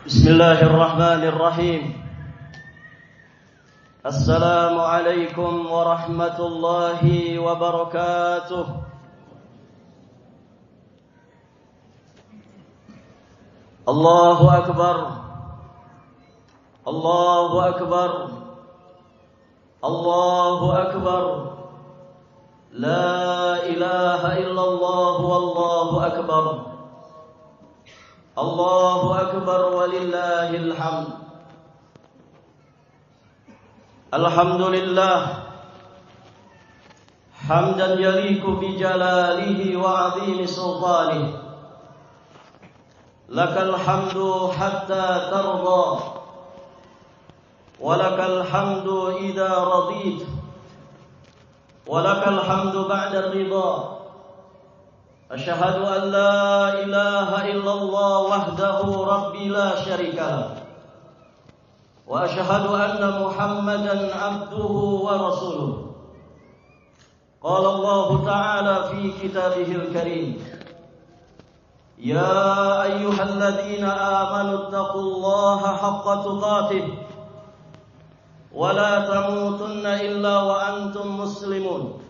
Bismillahirrahmanirrahim. Assalamualaikum warahmatullahi wabarakatuh. Allahu akbar. Allahu akbar. Allahu akbar. La ilaha illallah wallahu akbar. Allahu akbar walillahil hamd. Alhamdulillah hamdan yaliku bi jalalihi wa 'azimi sultanihi. Lakal hamdu hatta tarda wa lakal hamdu idza radit wa lakal hamdu ba'da ridha. Asyhadu an la ilaha illallah wahdahu rabbi la syarika lah. Wa asyhadu anna Muhammadan abduhu wa rasuluh. Qala Allah ta'ala fi kitabihil karim. Ya ayyuhalladzina amanu taqullaha haqqa tuqatih wa la tamutunna illa wa antum muslimun.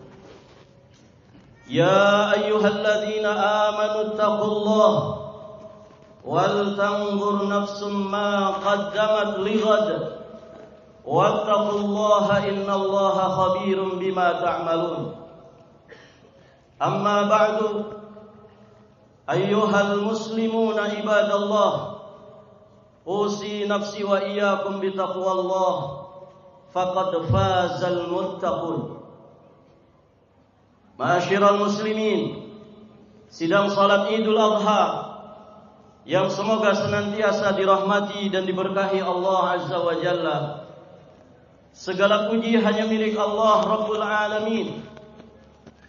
Ya ayyuhalladzina amanu taqullaha wal tanzur nafsum ma qaddamat lighad wattaqullaha innallaha khabirum bima ta'malun. Amma ba'du, ayyuhal muslimuna ibadallah, usi nafsi wa iyyakum bitaqwallah, faqad fazal muttaqun. Ma'asyiral muslimin, sidang salat Idul Adha yang semoga senantiasa dirahmati dan diberkahi Allah Azza wa Jalla. Segala puji hanya milik Allah Rabbul Alamin.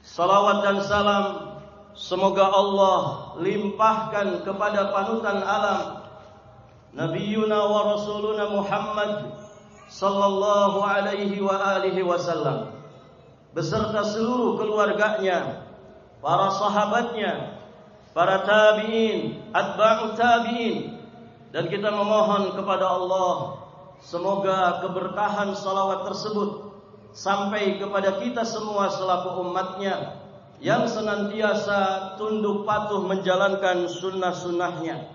Salawat dan salam semoga Allah limpahkan kepada panutan alam Nabiyuna wa Rasuluna Muhammad sallallahu alaihi wa alihi wasallam, beserta seluruh keluarganya, para sahabatnya, para tabi'in, atba'u tabi'in, dan kita memohon kepada Allah semoga keberkahan salawat tersebut sampai kepada kita semua selaku umatnya yang senantiasa tunduk patuh menjalankan sunnah-sunnahnya.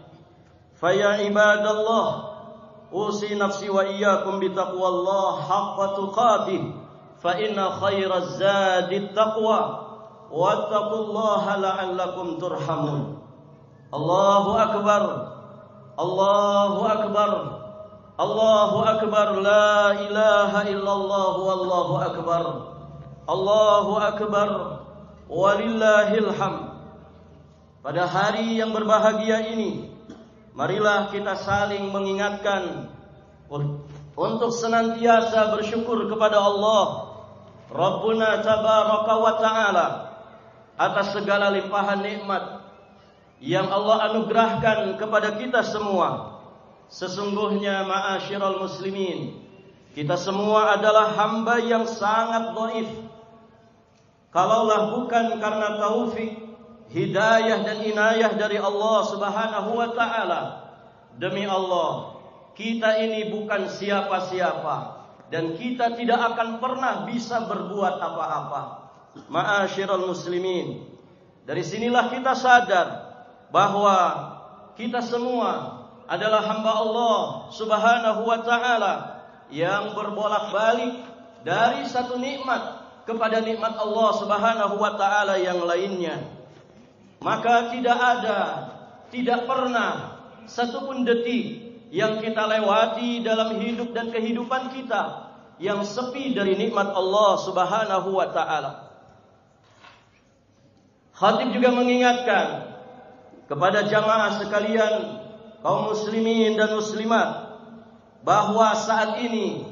Faya ibadallah, usi nafsi wa iyyakum bitaqwallah haqqa tuqatih, fa inna khairaz zadi taqwa wattaqullaha la'allakum turhamun. Allahu akbar. Allahu akbar. Allahu akbar. La ilaha illallah wallahu akbar. Allahu akbar walillahil hamd. Pada hari yang berbahagia ini, marilah kita saling mengingatkan untuk senantiasa bersyukur kepada Allah Rabbuna tabaraka wa ta'ala atas segala limpahan nikmat yang Allah anugerahkan kepada kita semua. Sesungguhnya ma'asyiral muslimin, kita semua adalah hamba yang sangat dhaif. Kalaulah bukan karena taufik, hidayah dan inayah dari Allah Subhanahu wa ta'ala, demi Allah, kita ini bukan siapa-siapa dan kita tidak akan pernah bisa berbuat apa-apa. Ma'asyiral muslimin, dari sinilah kita sadar bahwa kita semua adalah hamba Allah Subhanahu wa ta'ala yang berbolak-balik dari satu nikmat kepada nikmat Allah Subhanahu wa ta'ala yang lainnya. Maka tidak pernah satupun detik yang kita lewati dalam hidup dan kehidupan kita yang sepi dari nikmat Allah Subhanahu wa ta'ala. Khatib juga mengingatkan kepada jamaah sekalian, kaum muslimin dan muslimat, bahwa saat ini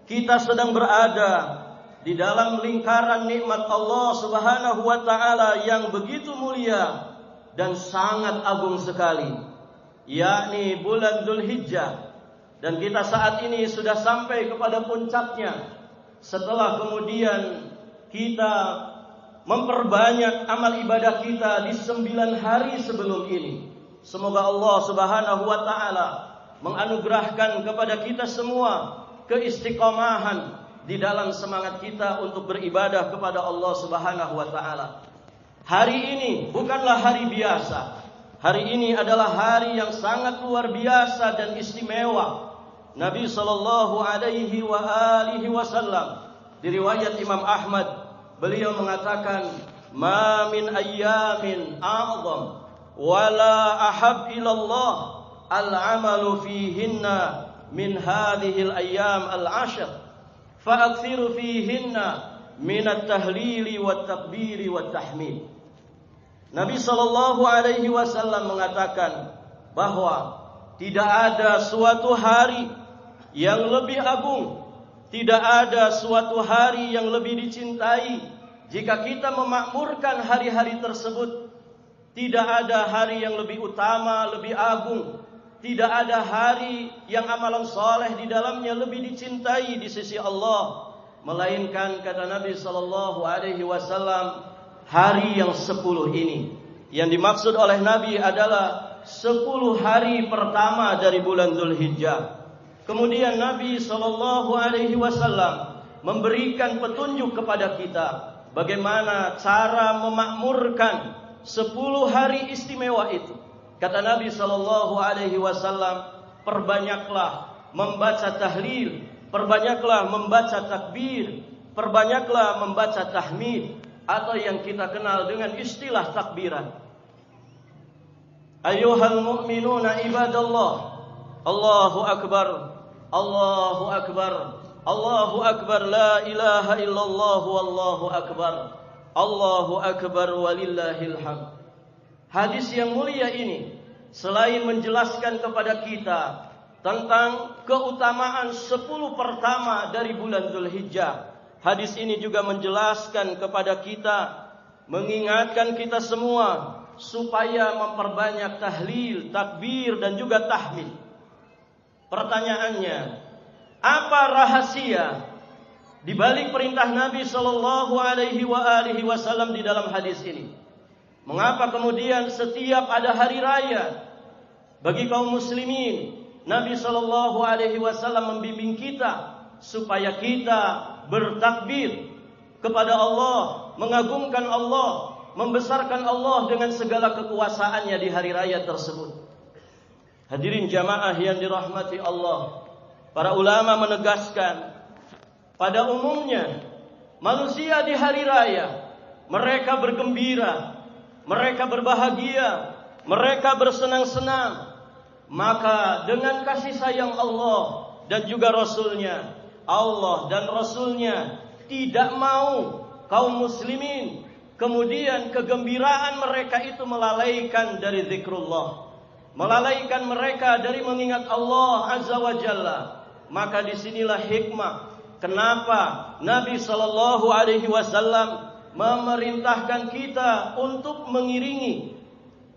kita sedang berada di dalam lingkaran nikmat Allah Subhanahu wa ta'ala yang begitu mulia dan sangat agung sekali, yakni bulan Dzulhijjah. Dan kita saat ini sudah sampai kepada puncaknya, setelah kemudian kita memperbanyak amal ibadah kita di 9 hari sebelum ini. Semoga Allah Subhanahu wa ta'ala menganugerahkan kepada kita semua keistiqomahan di dalam semangat kita untuk beribadah kepada Allah Subhanahu wa taala. Hari ini bukanlah hari biasa. Hari ini adalah hari yang sangat luar biasa dan istimewa. Nabi sallallahu alaihi wa alihi wasallam, di riwayat Imam Ahmad, beliau mengatakan, "Ma min ayyamin a'zam wala ahab ila Allah al-'amalu fihinna min hadhihi al-ayyam al-'ashr fa'akthiru fihinna min at-tahlili wat-takbiri wat-tahmid." Nabi sallallahu alaihi wasallam mengatakan bahwa tidak ada suatu hari yang lebih agung, tidak ada suatu hari yang lebih dicintai jika kita memakmurkan hari-hari tersebut. Tidak ada hari yang lebih utama, lebih agung. Tidak ada hari yang amalan soleh di dalamnya lebih dicintai di sisi Allah, melainkan kata Nabi sallallahu alaihi wasallam, hari yang 10 ini. Yang dimaksud oleh Nabi adalah 10 hari pertama dari bulan Dzulhijjah. Kemudian Nabi sallallahu alaihi wasallam memberikan petunjuk kepada kita bagaimana cara memakmurkan 10 hari istimewa itu. Kata Nabi sallallahu alaihi wasallam, perbanyaklah membaca tahlil, perbanyaklah membaca takbir, perbanyaklah membaca tahmid, atau yang kita kenal dengan istilah takbiran. Ayyuhal mu'minuna ibadallah, Allahu akbar, Allahu akbar, Allahu akbar, la ilaha illallah, wallahu akbar, Allahu akbar walillahil hamd. Hadis yang mulia ini selain menjelaskan kepada kita tentang keutamaan 10 pertama dari bulan Dzulhijjah, hadis ini juga menjelaskan kepada kita, mengingatkan kita semua supaya memperbanyak tahlil, takbir dan juga tahmid. Pertanyaannya, apa rahasia di balik perintah Nabi sallallahu alaihi wasallam di dalam hadis ini? Mengapa kemudian setiap ada hari raya bagi kaum muslimin, Nabi sallallahu alaihi wasallam membimbing kita supaya kita bertakbir kepada Allah, mengagungkan Allah, membesarkan Allah dengan segala kekuasaannya di hari raya tersebut. Hadirin jamaah yang dirahmati Allah, para ulama menegaskan, pada umumnya manusia di hari raya mereka bergembira, mereka berbahagia, mereka bersenang-senang. Maka dengan kasih sayang Allah dan juga Rasulnya, Allah dan Rasulnya tidak mau kaum muslimin kemudian kegembiraan mereka itu melalaikan dari zikrullah, melalaikan mereka dari mengingat Allah Azza wa Jalla. Maka disinilah hikmah kenapa Nabi sallallahu alaihi wasallam memerintahkan kita untuk mengiringi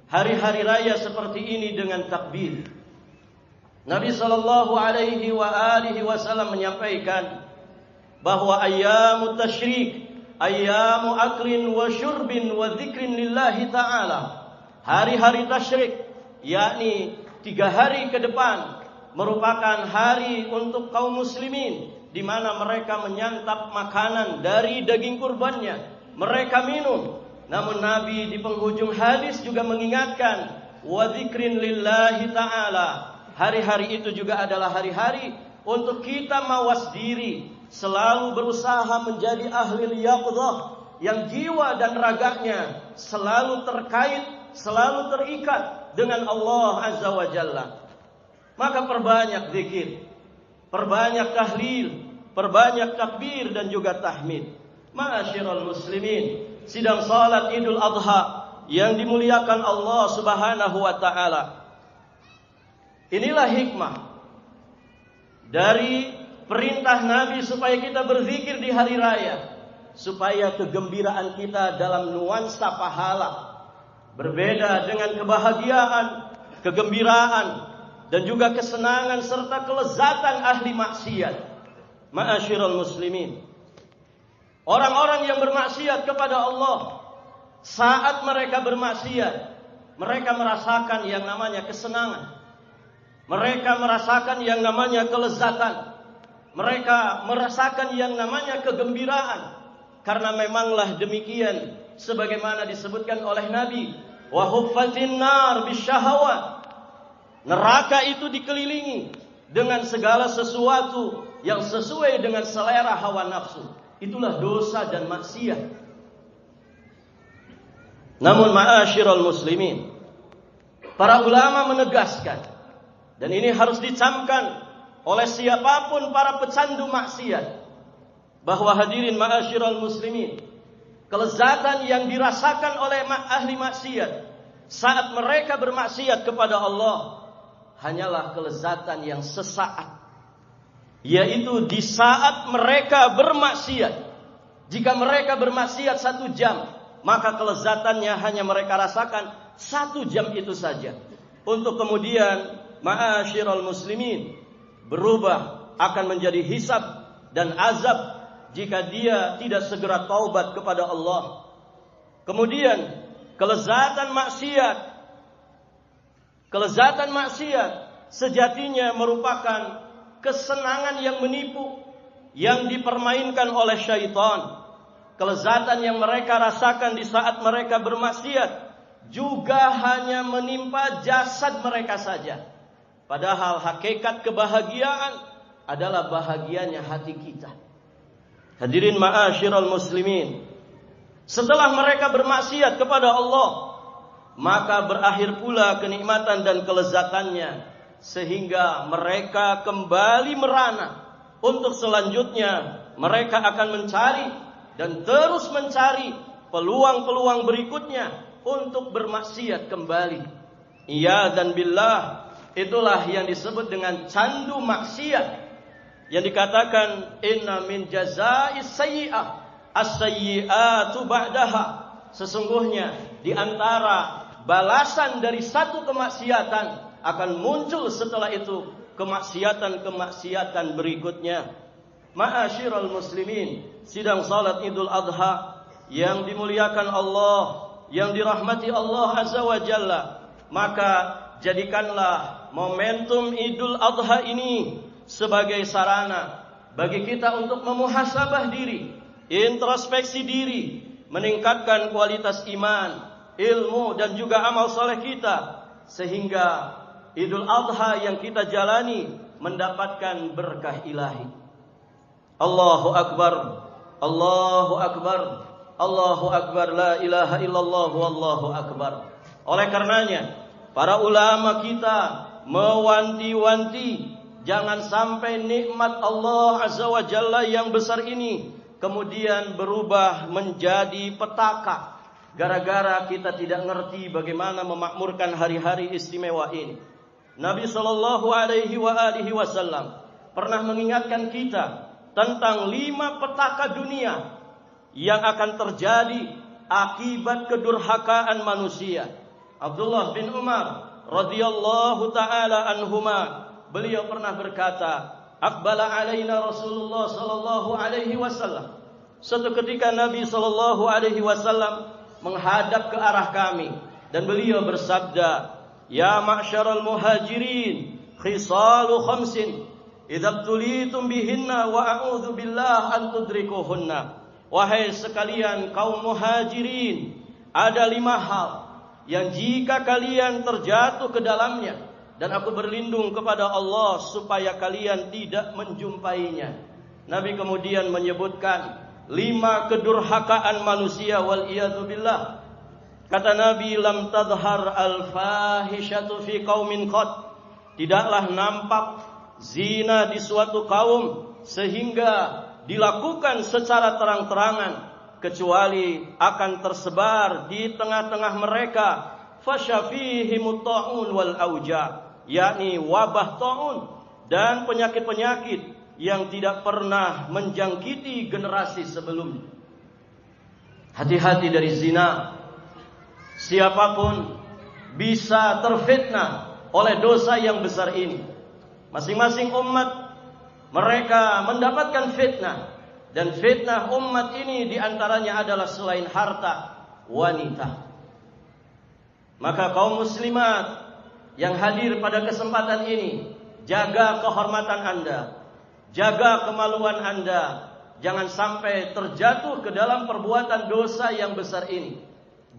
hari-hari raya seperti ini dengan takbir. Nabi sallallahu alaihi wasallam menyampaikan bahwa ayyamut tasyrik, ayyamu aklin wa syurbin wa dzikrin lillahi ta'ala. Hari-hari tasyrik, yakni 3 hari ke depan, merupakan hari untuk kaum muslimin di mana mereka menyantap makanan dari daging kurbannya, mereka minum. Namun Nabi di penghujung hadis juga mengingatkan wa dzikrin lillahi ta'ala. Hari-hari itu juga adalah hari-hari untuk kita mawas diri, selalu berusaha menjadi ahli yaqdzah, yang jiwa dan raganya selalu terkait, selalu terikat dengan Allah Azza wa Jalla. Maka perbanyak zikir, perbanyak tahlil, perbanyak takbir dan juga tahmid. Ma'asyiral muslimin, sidang salat Idul Adha yang dimuliakan Allah Subhanahu wa taala. Inilah hikmah dari perintah Nabi supaya kita berzikir di hari raya, supaya kegembiraan kita dalam nuansa pahala berbeda dengan kebahagiaan, kegembiraan dan juga kesenangan serta kelezatan ahli maksiat. Ma'asyiral muslimin, orang-orang yang bermaksiat kepada Allah, saat mereka bermaksiat, mereka merasakan yang namanya kesenangan. Mereka merasakan yang namanya kelezatan. Mereka merasakan yang namanya kegembiraan. Karena memanglah demikian sebagaimana disebutkan oleh Nabi, wa huffatin nar bisyahawat. Neraka itu dikelilingi dengan segala sesuatu yang sesuai dengan selera hawa nafsu. Itulah dosa dan maksiat. Namun ma'asyiral muslimin, para ulama menegaskan, dan ini harus dicamkan oleh siapapun para pecandu maksiat, bahwa hadirin ma'asyiral muslimin, kelezatan yang dirasakan oleh ahli maksiat saat mereka bermaksiat kepada Allah hanyalah kelezatan yang sesaat, yaitu di saat mereka bermaksiat. Jika mereka bermaksiat 1 jam, maka kelezatannya hanya mereka rasakan 1 jam itu saja. Untuk kemudian ma'asyiral muslimin berubah akan menjadi hisab dan azab jika dia tidak segera taubat kepada Allah. Kemudian kelezatan maksiat sejatinya merupakan kesenangan yang menipu, yang dipermainkan oleh syaitan. Kelezatan yang mereka rasakan di saat mereka bermaksiat juga hanya menimpa jasad mereka saja. Padahal hakikat kebahagiaan adalah bahagianya hati kita. Hadirin ma'asyiral muslimin, setelah mereka bermaksiat kepada Allah, maka berakhir pula kenikmatan dan kelezatannya, sehingga mereka kembali merana. Untuk selanjutnya mereka akan mencari dan terus mencari peluang-peluang berikutnya untuk bermaksiat kembali. Iya dan billah, itulah yang disebut dengan candu maksiat, yang dikatakan inna min jaza'is sayyi'ah as-sayyi'atu ba'daha. Sesungguhnya di antara balasan dari satu kemaksiatan akan muncul setelah itu kemaksiatan-kemaksiatan berikutnya. Ma'asyiral muslimin, sidang salat Idul Adha yang dimuliakan Allah, yang dirahmati Allah Azza wa Jalla, maka jadikanlah momentum Idul Adha ini sebagai sarana bagi kita untuk memuhasabah diri, introspeksi diri, meningkatkan kualitas iman, ilmu dan juga amal soleh kita, sehingga Idul Adha yang kita jalani mendapatkan berkah ilahi. Allahu Akbar, Allahu Akbar, Allahu Akbar, la ilaha illallah wallahu akbar. Oleh karenanya para ulama kita mewanti-wanti jangan sampai nikmat Allah Azza wa Jalla yang besar ini kemudian berubah menjadi petaka gara-gara kita tidak ngerti bagaimana memakmurkan hari-hari istimewa ini. Nabi sallallahu alaihi wasallam pernah mengingatkan kita tentang 5 petaka dunia yang akan terjadi akibat kedurhakaan manusia. Abdullah bin Umar radhiyallahu taala anhuma, beliau pernah berkata, "Aqbala alaina Rasulullah sallallahu alaihi wasallam." Suatu ketika Nabi sallallahu alaihi wasallam menghadap ke arah kami dan beliau bersabda, "Ya ma'syaral muhajirin, khisalu khamsin idza tulitum bihinna wa a'udzu billah an tudrikuhunna." Wahai sekalian kaum muhajirin, ada 5 hal yang jika kalian terjatuh ke dalamnya, dan aku berlindung kepada Allah supaya kalian tidak menjumpainya. Nabi kemudian menyebutkan 5 kedurhakaan manusia, wal iyadzu billah. Kata Nabi, lam tadhhar al-fahishatu fi qaumin qad. Tidaklah nampak zina di suatu kaum sehingga dilakukan secara terang-terangan, kecuali akan tersebar di tengah-tengah mereka fasyafihimut ta'un wal auja, yakni wabah ta'un dan penyakit-penyakit yang tidak pernah menjangkiti generasi sebelumnya. Hati-hati dari zina. Siapapun bisa terfitnah oleh dosa yang besar ini. Masing-masing umat mereka mendapatkan fitnah, dan fitnah umat ini diantaranya adalah selain harta, wanita. Maka kaum muslimat yang hadir pada kesempatan ini, jaga kehormatan Anda, jaga kemaluan Anda, jangan sampai terjatuh ke dalam perbuatan dosa yang besar ini.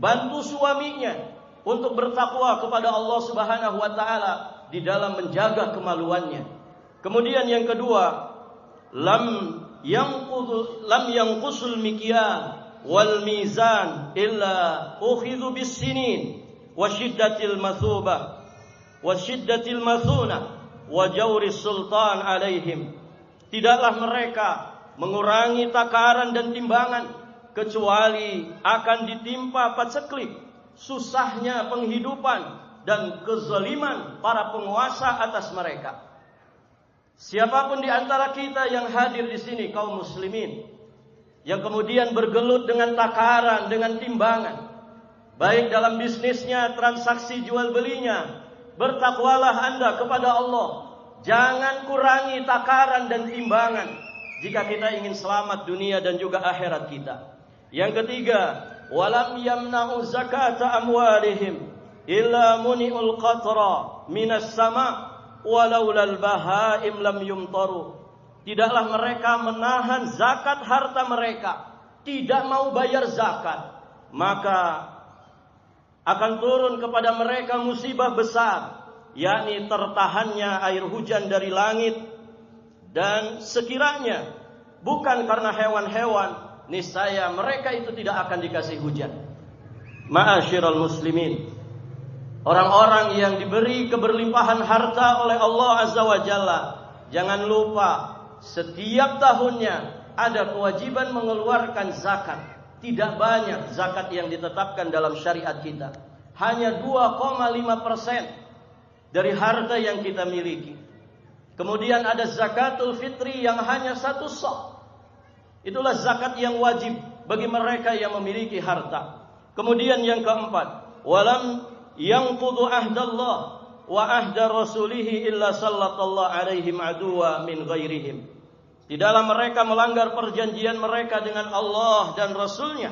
Bantu suaminya untuk bertakwa kepada Allah Subhanahu wa taala di dalam menjaga kemaluannya. Kemudian yang kedua, lam yanqusul mikyal wal mizan illa ukhidhu bis sinin wa shiddatil mathubah wa shiddatil mathuna wa jawris sultan alaihim. Tidaklah mereka mengurangi takaran dan timbangan kecuali akan ditimpa paceklik, susahnya penghidupan dan kezaliman para penguasa atas mereka. Siapapun di antara kita yang hadir di sini, kaum muslimin, yang kemudian bergelut dengan takaran, dengan timbangan, baik dalam bisnisnya, transaksi jual belinya, bertakwalah Anda kepada Allah. Jangan kurangi takaran dan timbangan jika kita ingin selamat dunia dan juga akhirat kita. Yang ketiga, walam yamna'u zakata amwalihim illa muni'ul qatra minas sama' walaulal bahaim lam yumtaru. Tidaklah mereka menahan zakat harta mereka, tidak mau bayar zakat, maka akan turun kepada mereka musibah besar, yakni tertahannya air hujan dari langit. Dan sekiranya bukan karena hewan-hewan, niscaya mereka itu tidak akan dikasih hujan. Ma'asyiral muslimin, orang-orang yang diberi keberlimpahan harta oleh Allah Azza wa Jalla, jangan lupa setiap tahunnya ada kewajiban mengeluarkan zakat. Tidak banyak zakat yang ditetapkan dalam syariat kita, hanya 2,5% dari harta yang kita miliki. Kemudian ada zakatul fitri yang hanya 1 sok. Itulah zakat yang wajib bagi mereka yang memiliki harta. Kemudian yang keempat, walam yanqudu ahdallah wa ahda rasulihi illa sallallahu alaihim aduwa min ghairihim. Tidaklah mereka melanggar perjanjian mereka dengan Allah dan Rasulnya,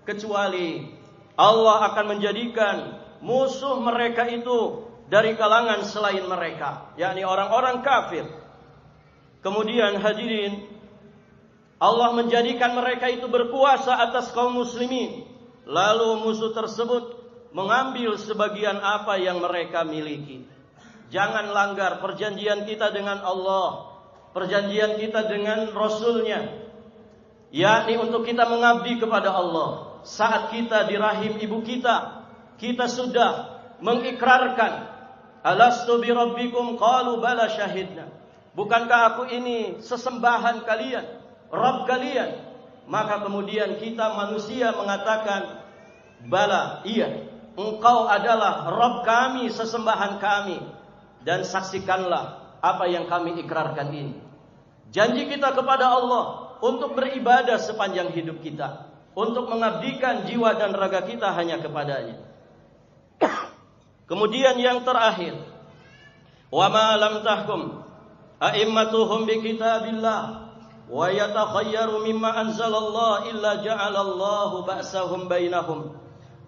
kecuali Allah akan menjadikan musuh mereka itu dari kalangan selain mereka, yakni orang-orang kafir. Kemudian hadirin, Allah menjadikan mereka itu berkuasa atas kaum muslimin, lalu musuh tersebut mengambil sebagian apa yang mereka miliki. Jangan langgar perjanjian kita dengan Allah, perjanjian kita dengan Rasulnya, yakni untuk kita mengabdi kepada Allah. Saat kita di rahim ibu kita, kita sudah mengikrarkan, alastu bi rabbikum qalu bala syahidna. Bukankah aku ini sesembahan kalian, Rabb kalian? Maka kemudian kita manusia mengatakan, bala, iya, engkau adalah Rabb kami, sesembahan kami, dan saksikanlah apa yang kami ikrarkan ini. Janji kita kepada Allah untuk beribadah sepanjang hidup kita, untuk mengabdikan jiwa dan raga kita hanya kepadanya. Kemudian yang terakhir, wa ma lam tahkum a'immatuhum bi kitabillah wa yatakhayyaru mimma anzalallah illa ja'alallahu ba'sahum bainahum.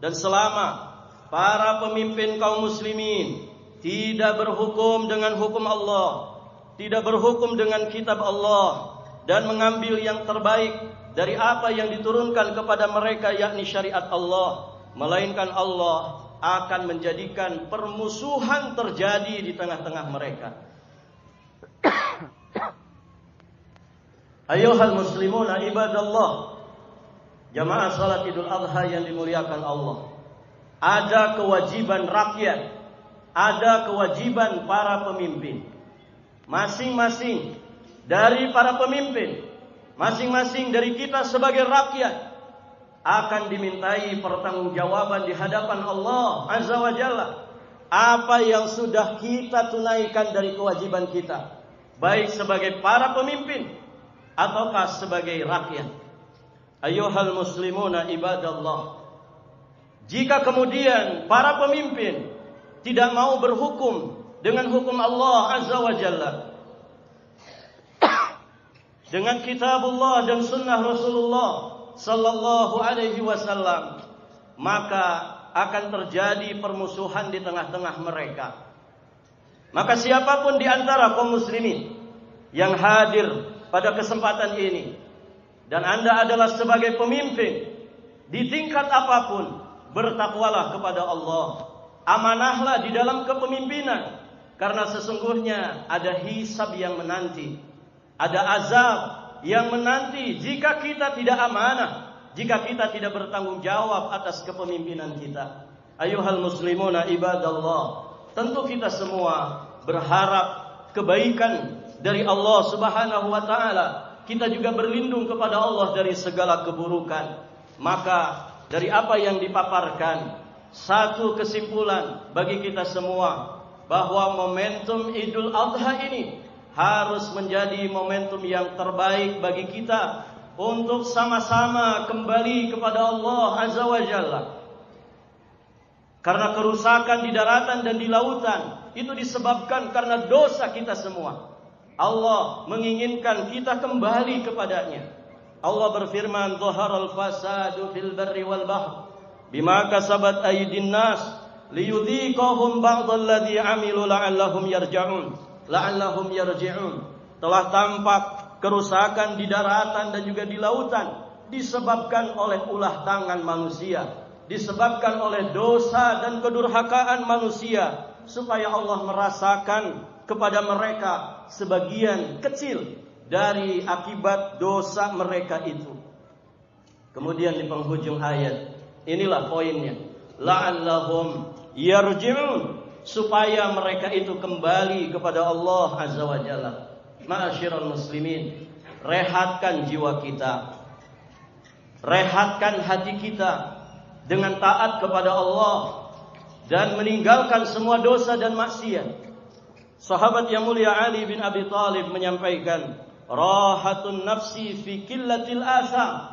Dan selama para pemimpin kaum muslimin tidak berhukum dengan hukum Allah, tidak berhukum dengan kitab Allah, dan mengambil yang terbaik dari apa yang diturunkan kepada mereka, yakni syariat Allah, melainkan Allah akan menjadikan permusuhan terjadi di tengah-tengah mereka. Ayuhal muslimuna ibadallah, jamaah salat Idul Adha yang dimuliakan Allah. Ada kewajiban rakyat, ada kewajiban para pemimpin. Masing-masing dari para pemimpin, masing-masing dari kita sebagai rakyat akan dimintai pertanggungjawaban di hadapan Allah Azza wa Jalla. Apa yang sudah kita tunaikan dari kewajiban kita, baik sebagai para pemimpin ataukah sebagai rakyat. Ayyuhal muslimuna ibadallah, jika kemudian para pemimpin tidak mau berhukum dengan hukum Allah Azza wa Jalla, dengan kitabullah dan sunnah Rasulullah sallallahu alaihi wasallam, maka akan terjadi permusuhan di tengah-tengah mereka. Maka siapapun di antara kaum muslimin yang hadir pada kesempatan ini, dan Anda adalah sebagai pemimpin di tingkat apapun, bertakwalah kepada Allah. Amanahlah di dalam kepemimpinan, karena sesungguhnya ada hisab yang menanti, ada azab yang menanti jika kita tidak amanah, jika kita tidak bertanggung jawab atas kepemimpinan kita. Ayuhal muslimuna ibadallah, tentu kita semua berharap kebaikan dari Allah Subhanahu wa taala. Kita juga berlindung kepada Allah dari segala keburukan. Maka dari apa yang dipaparkan, satu kesimpulan bagi kita semua, bahwa momentum Idul Adha ini harus menjadi momentum yang terbaik bagi kita untuk sama-sama kembali kepada Allah Azza wa Jalla. Karena kerusakan di daratan dan di lautan itu disebabkan karena dosa kita semua. Allah menginginkan kita kembali kepadanya. Allah berfirman, "Dhaharal fasadu fil barri wal bahr bima kasabat aydin nas liyudhiqahum ba'dalladzi 'amilu la'allahum yarji'un." Telah tampak kerusakan di daratan dan juga di lautan disebabkan oleh ulah tangan manusia, disebabkan oleh dosa dan kedurhakaan manusia, supaya Allah merasakan kepada mereka sebagian kecil dari akibat dosa mereka itu. Kemudian di penghujung ayat, inilah poinnya, la'allahum yarji'un, supaya mereka itu kembali kepada Allah Azza wa Jalla. Ma'asyiral muslimin, rehatkan jiwa kita, rehatkan hati kita dengan taat kepada Allah dan meninggalkan semua dosa dan maksiat. Sahabat yang mulia Ali bin Abi Thalib menyampaikan, rahatun nafsi fi qillatil asam,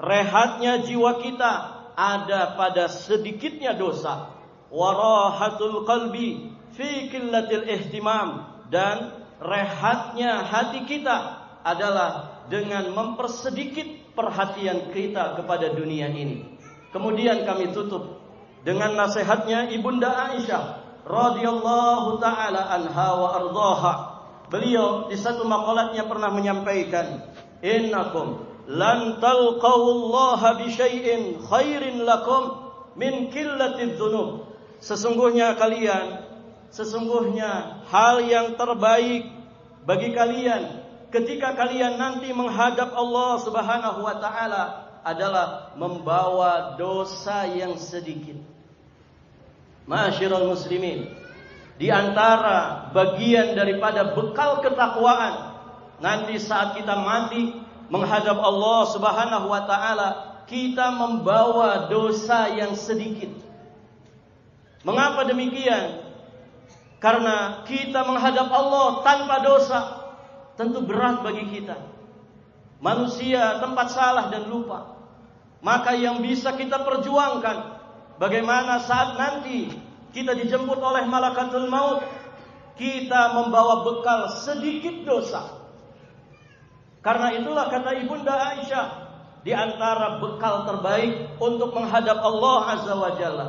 rehatnya jiwa kita ada pada sedikitnya dosa. Warahatul qalbi fi qillatil ihtimam, dan rehatnya hati kita adalah dengan mempersedikit perhatian kita kepada dunia ini. Kemudian kami tutup dengan nasihatnya Ibunda Aisyah radhiyallahu taala anha wa ardhaha. Beliau di satu maqalatnya pernah menyampaikan, innakum lan talqawallaha bi syai'in khairin lakum min qillatiz dzunub. Sesungguhnya hal yang terbaik bagi kalian ketika kalian nanti menghadap Allah Subhanahu wa taala adalah membawa dosa yang sedikit. Ma'asyiral muslimin, di antara bagian daripada bekal ketakwaan nanti saat kita mati menghadap Allah Subhanahu wa taala, kita membawa dosa yang sedikit. Mengapa demikian? Karena kita menghadap Allah tanpa dosa tentu berat bagi kita. Manusia tempat salah dan lupa. Maka yang bisa kita perjuangkan, bagaimana saat nanti kita dijemput oleh malakatul maut, kita membawa bekal sedikit dosa. Karena itulah kata Ibunda Aisyah, di antara bekal terbaik untuk menghadap Allah Azza wa Jalla,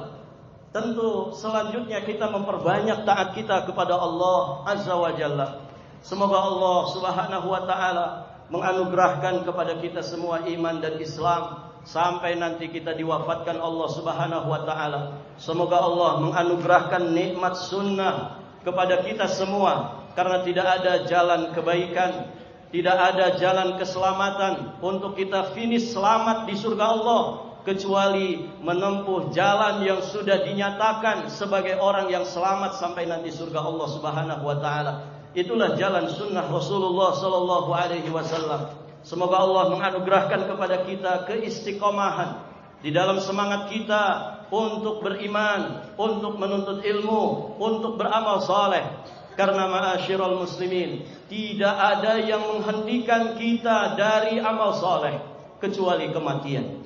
tentu selanjutnya kita memperbanyak taat kita kepada Allah Azza wa Jalla. Semoga Allah Subhanahu wa taala menganugerahkan kepada kita semua iman dan Islam sampai nanti kita diwafatkan Allah Subhanahu wa taala. Semoga Allah menganugerahkan nikmat sunnah kepada kita semua, karena tidak ada jalan kebaikan, tidak ada jalan keselamatan untuk kita finish selamat di surga Allah kecuali menempuh jalan yang sudah dinyatakan sebagai orang yang selamat sampai nanti surga Allah Subhanahu wa taala. Itulah jalan sunnah Rasulullah sallallahu alaihi wasallam. Semoga Allah menganugerahkan kepada kita keistiqomahan di dalam semangat kita untuk beriman, untuk menuntut ilmu, untuk beramal saleh. Karena ma'asyiral muslimin, tidak ada yang menghentikan kita dari amal saleh kecuali kematian.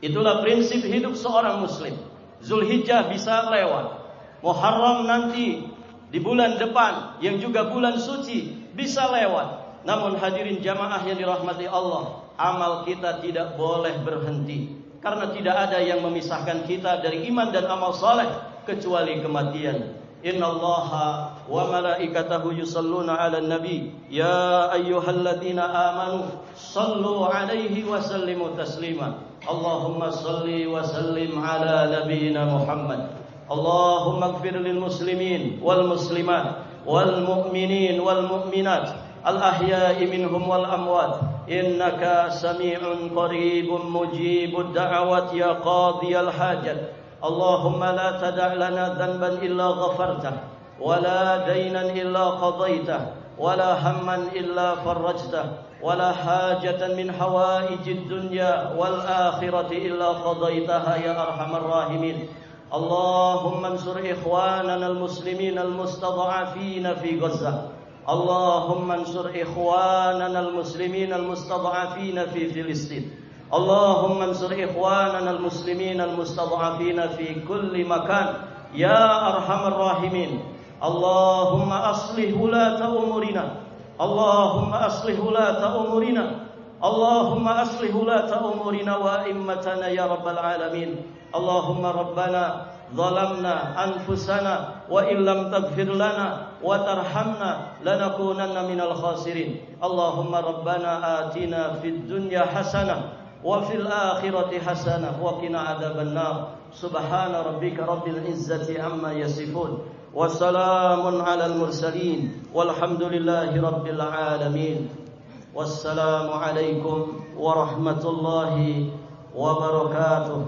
Itulah prinsip hidup seorang muslim. Zulhijjah bisa lewat, Muharram nanti di bulan depan yang juga bulan suci bisa lewat. Namun hadirin jamaah yang dirahmati Allah, amal kita tidak boleh berhenti, karena tidak ada yang memisahkan kita dari iman dan amal saleh kecuali kematian. innallaha wa malaikatahu yusalluna 'alan nabi ya ayyuhalladzina amanu sallu 'alaihi wa sallimu taslima. Allahumma salli wa sallim 'ala nabiyyina Muhammad. Allahumma ighfir lil muslimin wal muslimat wal mu'minin wal mu'minat al ahya'i minhum wal amwat innaka sami'un qaribun mujibud da'awat ya qadiyal hajat. اللهم لا تدع لنا ذنبا إلا غفرته ولا دينا إلا قضيته ولا هما إلا فرجته ولا حاجة من حوائج الدنيا والآخرة إلا قضيتها يا أرحم الراحمين. اللهم انصر إخواننا المسلمين المستضعفين في غزة. اللهم انصر إخواننا المسلمين المستضعفين في فلسطين. اللهم انصر إخواننا المسلمين المستضعفين في كل مكان يا أرحم الراحمين. اللهم أصلح ولاة أمورنا. اللهم أصلح ولاة أمورنا. اللهم أصلح ولاة أمورنا وأئمتنا يا رب العالمين. اللهم ربنا ظلمنا أنفسنا وإن لم تغفر لنا وترحمنا لنكونن من الخاسرين. اللهم ربنا آتنا في الدنيا حسنة وفي الآخرة حسنة وقنا عذاب النار. سبحان ربك رب العزة عما يصفون وسلام على المرسلين والحمد لله رب العالمين. والسلام عليكم ورحمة الله وبركاته.